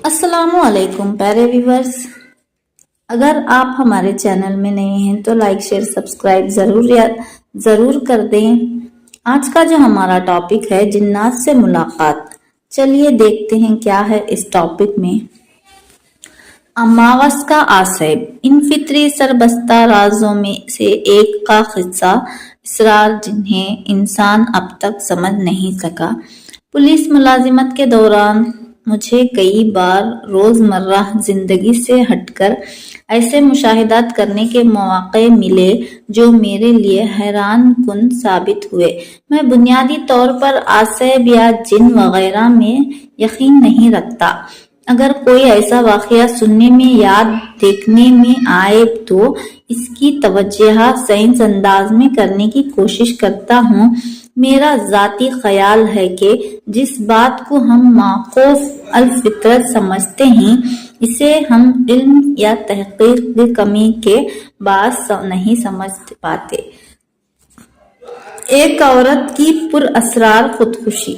السلام علیکم پیارے ویورز، اگر آپ ہمارے چینل میں نئے ہیں تو لائک شیئر سبسکرائب ضرور کر دیں۔ آج کا جو ہمارا ٹاپک ہے جنات سے ملاقات، چلیے دیکھتے ہیں کیا ہے اس ٹاپک میں۔ اماوس کا آصیب، ان فطری سربستہ رازوں میں سے ایک کا قصہ اسرار جنہیں انسان اب تک سمجھ نہیں سکا۔ پولیس ملازمت کے دوران مجھے کئی بار روزمرہ زندگی سے ہٹ کر ایسے مشاہدات کرنے کے مواقع ملے جو میرے لیے حیران کن ثابت ہوئے۔ میں بنیادی طور پر آصیب یا جن وغیرہ میں یقین نہیں رکھتا۔ اگر کوئی ایسا واقعہ سننے میں یا دیکھنے میں آئے تو اس کی توجہ سائنسی انداز میں کرنے کی کوشش کرتا ہوں۔ میرا ذاتی خیال ہے کہ جس بات کو ہم معقوف الفطرت سمجھتے ہیں اسے ہم علم یا تحقیق کی کمی کے باعث نہیں سمجھ پاتے۔ ایک عورت کی پراسرار خودکشی۔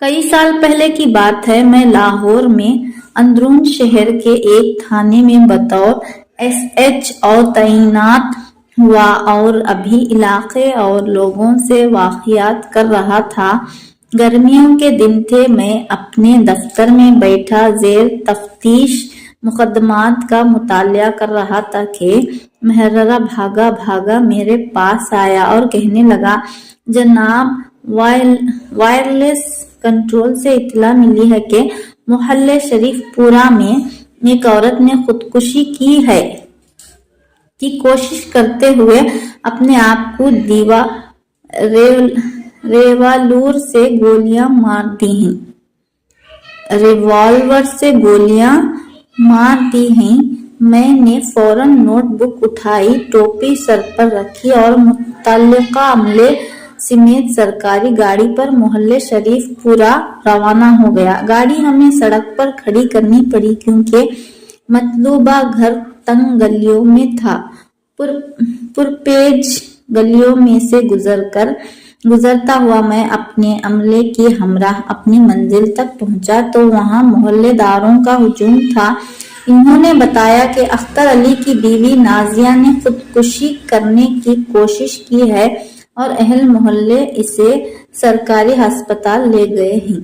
کئی سال پہلے کی بات ہے، میں لاہور میں اندرون شہر کے ایک تھانے میں بطور SHO تعینات ہوا اور ابھی علاقے اور لوگوں سے واقفیت کر رہا تھا۔ گرمیوں کے دن تھے۔ میں اپنے دفتر میں بیٹھا زیر تفتیش مقدمات کا مطالعہ کر رہا تھا کہ محررہ بھاگا بھاگا میرے پاس آیا اور کہنے لگا، جناب، وائرلیس کنٹرول سے اطلاع ملی ہے کہ محلے شریف پورہ میں ایک عورت نے خودکشی کی کوشش کرتے ہوئے اپنے آپ کو ریوالور سے گولیاں مار دی ہیں۔ میں نے فوراً نوٹ بک اٹھائی، ٹوپی سر پر رکھی اور متعلقہ عملے سمیت سرکاری گاڑی پر محلے شریف پورہ روانہ ہو گیا۔ گاڑی ہمیں سڑک پر کھڑی کرنی پڑی کیونکہ مطلوبہ گھر تنگ گلیوں میں تھا۔ پرپیچ گلیوں میں سے گزرتا ہوا میں اپنے عملے کے ہمراہ اپنی منزل تک پہنچا تو وہاں محلے داروں کا ہجوم تھا۔ انہوں نے بتایا کہ اختر علی کی بیوی نازیہ نے خودکشی کرنے کی کوشش کی ہے اور اہل محلے اسے سرکاری ہسپتال لے گئے ہیں۔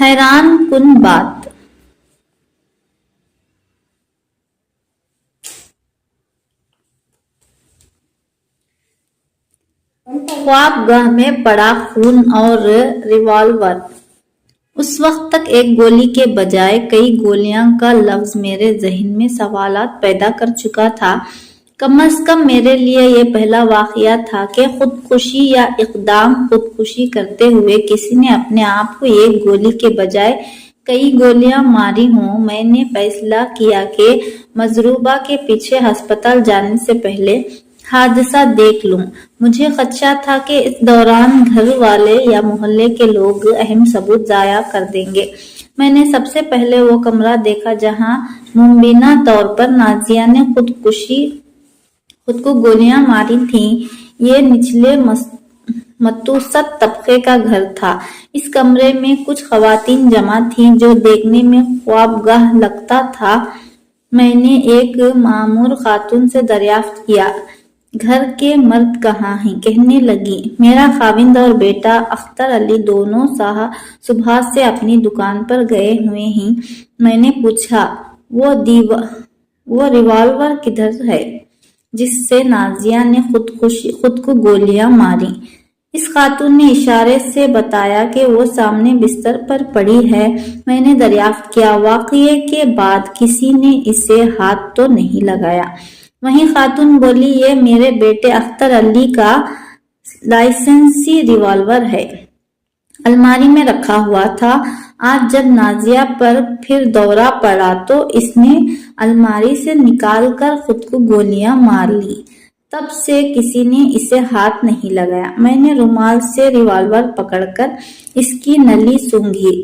حیران کن بات۔ خواب گاہ میں پڑا خون اور ریوالور۔ اس وقت تک ایک گولی کے بجائے کئی گولیاں کا لفظ میرے ذہن میں سوالات پیدا کر چکا تھا۔ کم از کم میرے لیے یہ پہلا واقعہ تھا کہ خودکشی یا اقدام خودکشی کرتے ہوئے کسی نے اپنے آپ کو ایک گولی کے بجائے کئی گولیاں ماری ہوں۔ میں نے فیصلہ کیا کہ مضروبہ کے پیچھے ہسپتال جانے سے پہلے حادثہ دیکھ لوں۔ مجھے خدشہ تھا کہ اس دوران گھر والے یا محلے کے لوگ اہم ثبوت ضائع کر دیں گے۔ میں نے سب سے پہلے وہ کمرہ دیکھا جہاں مبینہ طور پر نازیہ نے خود کو گولیاں ماری تھیں۔ یہ نچلے متوسط طبقے کا گھر تھا۔ اس کمرے میں کچھ خواتین جمع تھیں جو دیکھنے میں خوابگاہ لگتا تھا۔ میں نے ایک مامور خاتون سے دریافت کیا، گھر کے مرد کہاں ہیں؟ کہنے لگی، میرا خاوند اور بیٹا اختر علی دونوں صبح سے اپنی دکان پر گئے ہوئے ہیں۔ میں نے پوچھا، وہ ریوالور کدھر ہے جس سے نازیہ نے خود کو گولیاں ماری؟ اس خاتون نے اشارے سے بتایا کہ وہ سامنے بستر پر پڑی ہے۔ میں نے دریافت کیا، واقعے کے بعد کسی نے اسے ہاتھ تو نہیں لگایا؟ وہیں خاتون بولی، یہ میرے بیٹے اختر علی کا لائسنسی ریوالور ہے، الماری میں رکھا ہوا تھا۔ آج جب نازیہ پر پھر دورہ پڑا تو اس نے الماری سے نکال کر خود کو گولیاں مار لی۔ تب سے کسی نے اسے ہاتھ نہیں لگایا۔ میں نے رومال سے ریوالور پکڑ کر اس کی نلی سونگھی۔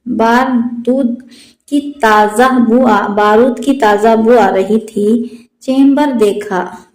بارود کی تازہ بو آ رہی تھی۔ چیمبر دیکھا،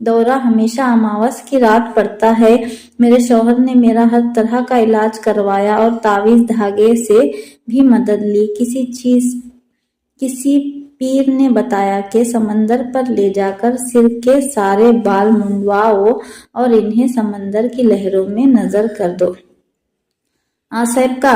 دورہ ہمیشہ اماوس کی رات پڑتا ہے۔ میرے شوہر نے میرا ہر طرح کا علاج کروایا اور تعویذ دھاگے سے بھی مدد لی۔ کسی پیر نے بتایا کہ سمندر پر لے جا کر سر کے سارے بال منڈواؤ اور انہیں سمندر کی لہروں میں نظر کر دو۔ آصائب کا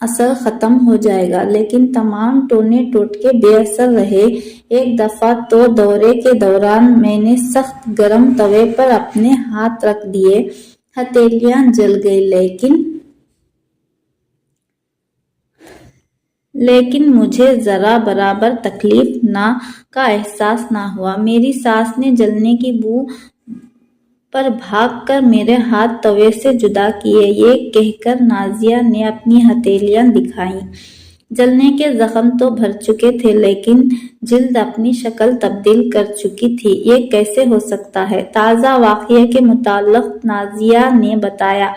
اثر ختم ہو جائے گا، لیکن تمام ٹونے ٹوٹکے بے اثر رہے۔ ایک دفعہ تو دورے کے دوران میں نے سخت گرم توے پر اپنے ہاتھ رکھ دیے، ہتھیلیاں جل گئیں، لیکن مجھے ذرا برابر تکلیف کا احساس نہ ہوا۔ میری ساس نے جلنے کی بو پر بھاگ کر میرے ہاتھ توے سے جدا کیے۔ یہ کہہ کر نازیہ نے اپنی ہتھیلیاں دکھائیں۔ جلنے کے زخم تو بھر چکے تھے، لیکن جلد اپنی شکل تبدیل کر چکی تھی۔ یہ کیسے ہو سکتا ہے؟ تازہ واقعے کے متعلق نازیہ نے بتایا،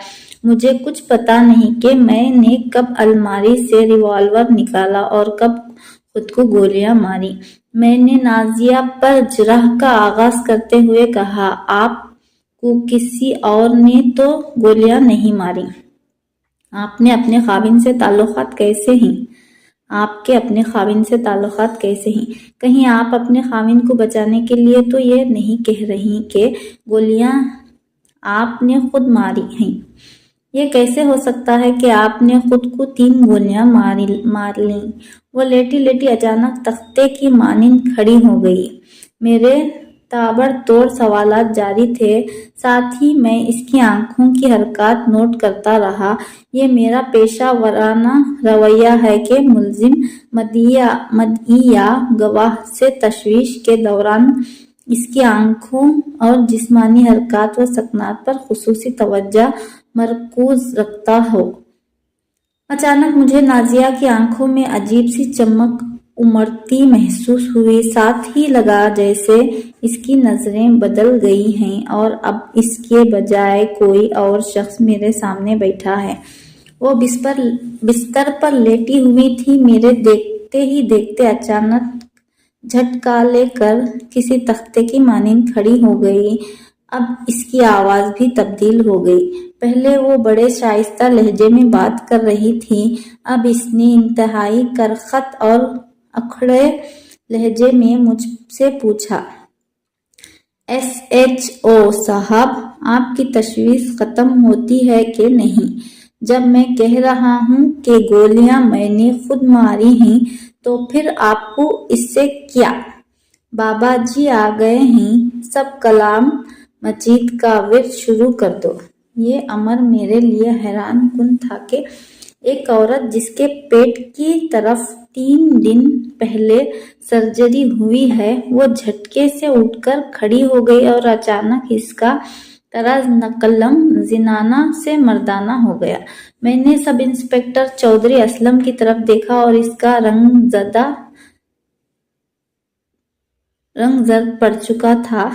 مجھے کچھ پتہ نہیں کہ میں نے کب الماری سے ریوالور نکالا اور کب خود کو گولیاں ماری۔ میں نے نازیہ پر جرح کا آغاز کرتے ہوئے کہا، آپ کو کسی اور نے تو گولیاں نہیں ماری؟ آپ کے اپنے خاوند سے تعلقات کیسے ہیں؟ کہیں آپ اپنے خاوند کو بچانے کے لیے تو یہ نہیں کہہ رہی کہ گولیاں آپ نے خود ماری ہیں؟ یہ کیسے ہو سکتا ہے کہ آپ نے خود کو 3 گولیاں مار لیں؟ وہ لیٹی لیٹی اچانک تختے کی مانند کھڑی ہو گئی۔ میرے تابڑ توڑ سوالات جاری تھے، ساتھ ہی میں اس کی آنکھوں کی حرکات نوٹ کرتا رہا۔ یہ میرا پیشہ ورانہ رویہ ہے کہ ملزم، مدعی یا گواہ سے تشویش کے دوران اس کی آنکھوں اور جسمانی حرکات و سکنات پر خصوصی توجہ مرکوز رکھتا ہو۔ اچانک مجھے نازیہ کی آنکھوں میں عجیب سی چمک امڑتی محسوس ہوئی، ساتھ ہی لگا جیسے اس کی نظریں بدل گئی ہیں اور اب اس کے بجائے کوئی اور شخص میرے سامنے بیٹھا ہے۔ وہ بستر پر لیٹی ہوئی تھی، میرے دیکھتے ہی دیکھتے اچانک جھٹکا لے کر کسی تختے کی مانند کھڑی ہو گئی۔ اب اس کی آواز بھی تبدیل ہو گئی۔ پہلے وہ بڑے شائستہ لہجے میں بات کر رہی تھی، اب اس نے انتہائی کرخت اور اکھڑے لہجے میں مجھ سے پوچھا، SHO صاحب، آپ کی تشویش ختم ہوتی ہے کہ نہیں؟ جب میں کہہ رہا ہوں کہ گولیاں میں نے خود ماری ہیں تو پھر آپ کو اس سے کیا؟ بابا جی آ گئے ہیں، سب کلام مجید کا ورد شروع کر دو۔ یہ امر میرے لیے حیران کن تھا کہ ایک عورت جس کے پیٹ کی طرف 3 دن پہلے سرجری ہوئی ہے، وہ جھٹکے سے اٹھ کر کھڑی ہو گئی اور اچانک اس کا طرز قلم زنانہ سے مردانہ ہو گیا۔ میں نے سب انسپکٹر چودھری اسلم کی طرف دیکھا اور اس کا رنگ زرد پڑ چکا تھا،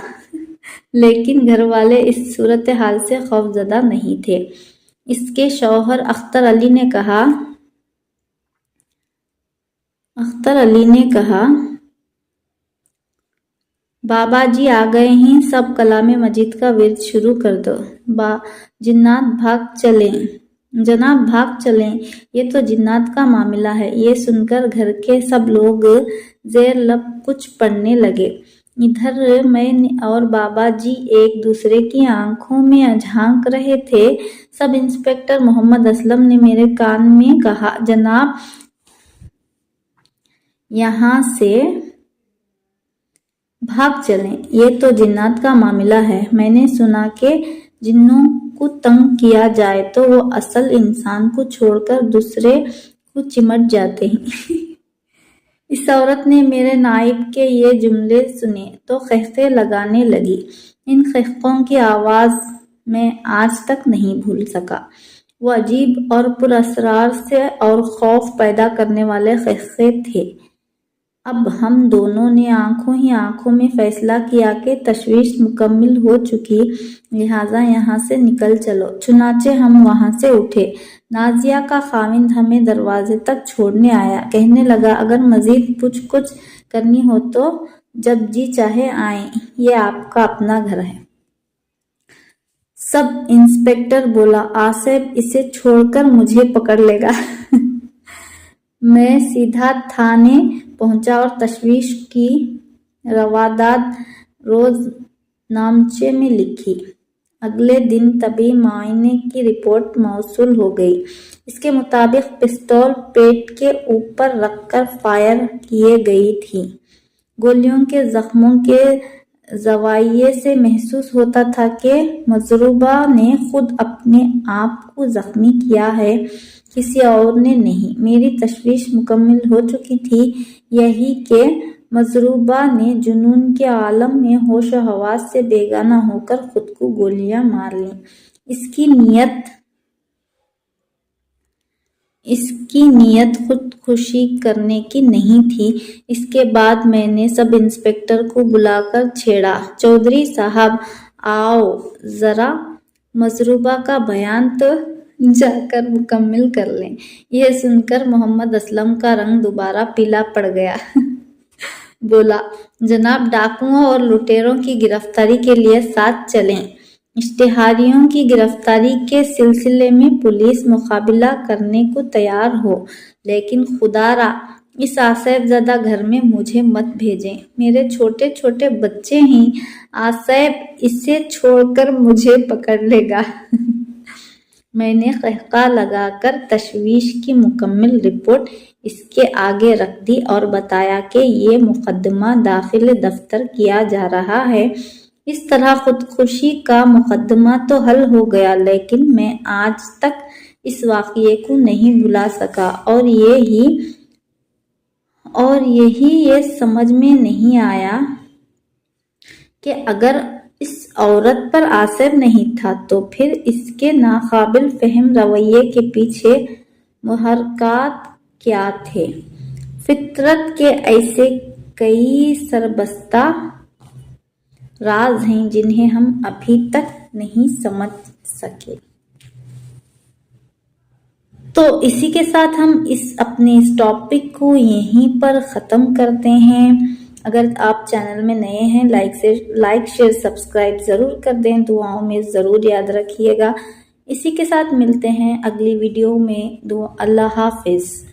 لیکن گھر والے اس صورتحال سے خوفزدہ نہیں تھے۔ اس کے شوہر اختر علی نے کہا، بابا جی آ گئے ہیں، سب کلام مجید کا ورد شروع کر دو۔ جناب بھاگ چلیں، یہ تو جنات کا معاملہ ہے۔ یہ سن کر گھر کے سب لوگ زیر لب کچھ پڑھنے لگے۔ ادھر میں اور بابا جی ایک دوسرے کی آنکھوں میں جھانک رہے تھے۔ سب انسپکٹر محمد اسلم نے میرے کان میں کہا، جناب یہاں سے بھاگ چلیں، یہ تو جنات کا معاملہ ہے۔ میں نے سنا کہ جنوں کو تنگ کیا جائے تو وہ اصل انسان کو چھوڑ کر دوسرے کو چمٹ جاتے ہیں۔ اس عورت نے میرے نائب کے یہ جملے سنے تو خحقے لگانے لگی۔ ان خحقوں کی آواز میں آج تک نہیں بھول سکا۔ وہ عجیب اور پر اسرار سے اور خوف پیدا کرنے والے خحقے تھے۔ اب ہم دونوں نے آنکھوں ہی آنکھوں میں فیصلہ کیا کہ تشویش مکمل ہو چکی، لہٰذا یہاں سے نکل چلو۔ چنانچہ ہم وہاں سے اٹھے۔ نازیہ کا خاوند ہمیں دروازے تک چھوڑنے آیا، کہنے لگا اگر مزید پوچھ گچھ کرنی ہو تو جب جی چاہے آئیں، یہ آپ کا اپنا گھر ہے۔ سب انسپکٹر بولا، آصف اسے چھوڑ کر مجھے پکڑ لے گا۔ میں سیدھا تھانے پہنچا اور تشویش کی رواداد روز نامچے میں لکھی۔ اگلے دن طبی معائنے کی رپورٹ موصول ہو گئی۔ اس کے مطابق پستول پیٹ کے اوپر رکھ کر فائر کیے گئی تھی۔ گولیوں کے زخموں کے زاویے سے محسوس ہوتا تھا کہ مضروبہ نے خود اپنے آپ کو زخمی کیا ہے، کسی اور نے نہیں۔ میری تشویش مکمل ہو چکی تھی، یہی کہ مضروبہ نے جنون کے عالم میں ہوش و حواس سے بیگانہ ہو کر خود کو گولیاں مار لیں۔ اس کی نیت خودکشی کرنے کی نہیں تھی۔ اس کے بعد میں نے سب انسپکٹر کو بلا کر چھیڑا، چودھری صاحب آؤ ذرا مضروبہ کا بیان تو جا کر مکمل کر لیں۔ یہ سن کر محمد اسلم کا رنگ دوبارہ پیلا پڑ گیا۔ بولا، جناب ڈاکوؤں اور لٹیروں کی گرفتاری کے لیے ساتھ چلیں۔ اشتہاریوں کی گرفتاری کے سلسلے میں پولیس مقابلہ کرنے کو تیار ہو، لیکن خدا را اس آصف زدہ گھر میں مجھے مت بھیجیں، میرے چھوٹے چھوٹے بچے ہیں۔ آصف اسے چھوڑ کر مجھے پکڑ لے گا۔ میں نے قہقہہ لگا کر تشویش کی مکمل رپورٹ اس کے آگے رکھ دی اور بتایا کہ یہ مقدمہ داخل دفتر کیا جا رہا ہے۔ اس طرح خودکشی کا مقدمہ تو حل ہو گیا، لیکن میں آج تک اس واقعے کو نہیں بھلا سکا اور یہی یہ سمجھ میں نہیں آیا کہ اگر اس عورت پر آصف نہیں تھا تو پھر اس کے ناقابل فہم رویے کے پیچھے محرکات کیا تھے۔ فطرت کے ایسے کئی سربستہ راز ہیں جنہیں ہم ابھی تک نہیں سمجھ سکے۔ تو اسی کے ساتھ ہم اپنے اس ٹاپک کو یہیں پر ختم کرتے ہیں۔ اگر آپ چینل میں نئے ہیں لائک شیئر سبسکرائب ضرور کر دیں، دعاؤں میں ضرور یاد رکھیے گا۔ اسی کے ساتھ ملتے ہیں اگلی ویڈیو میں۔ اللہ حافظ۔